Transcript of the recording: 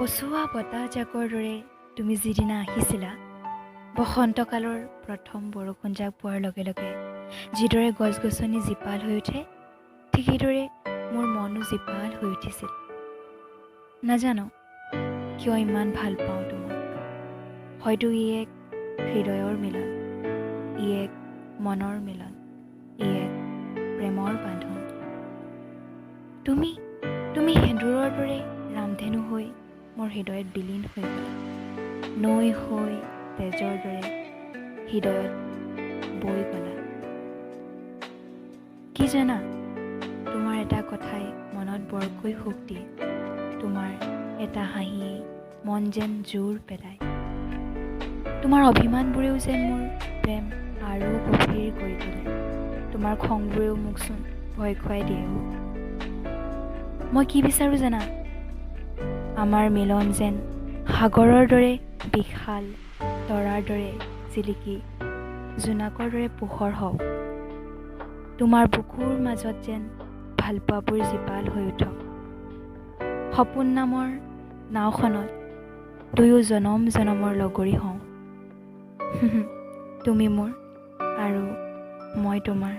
পচোৱা বতাহজাকৰ দৰে তুমি যিদিনা আহিছিলা, বসন্তকালৰ প্ৰথম বৰষুণজাক পোৱাৰ লগে লগে যিদৰে গছ-গছনি জীপাল হৈ উঠে, ঠিক সেইদৰে মোৰ মনো জীপাল হৈ উঠিছিল। নাজানো কিয় ইমান ভাল পাওঁ তোমাক। হয়তো ই এক হৃদয়ৰ মিলন, ই এক মনৰ মিলন, ই এক প্ৰেমৰ বান্ধোন। তুমি সেন্দুৰৰ দৰে ৰামধেনু হৈ মোৰ হৃদয়ত বিলীন হৈ গ'লা, নৈ হৈ তেজৰ দৰে হৃদয়ত বৈ গ'লা। কি জানা, তোমাৰ এটা কথাই মনত বৰকৈ সুখ দিয়ে, তোমাৰ এটা হাঁহিয়ে মন যেন জোৰ পেলায়, তোমাৰ অভিমানবোৰেও যেন মোৰ প্ৰেম আৰু গভীৰ কৰি তোলে, তোমাৰ খংবোৰেও মোকচোন ভয় খুৱাই দিয়েও। মই কি বিচাৰোঁ জানা, আমাৰ মিলন যেন সাগৰৰ দৰে বিশাল, তৰাৰ দৰে জিলিকি, জোনাকৰ দৰে পোহৰ হওক। তোমাৰ বুকুৰ মাজত যেন ভালপোৱাবোৰ জীপাল হৈ উঠক। সপোন নামৰ নাওখনত দুয়ো জনম জনমৰ লগৰী হওঁ। তুমি মোৰ আৰু মই তোমাৰ।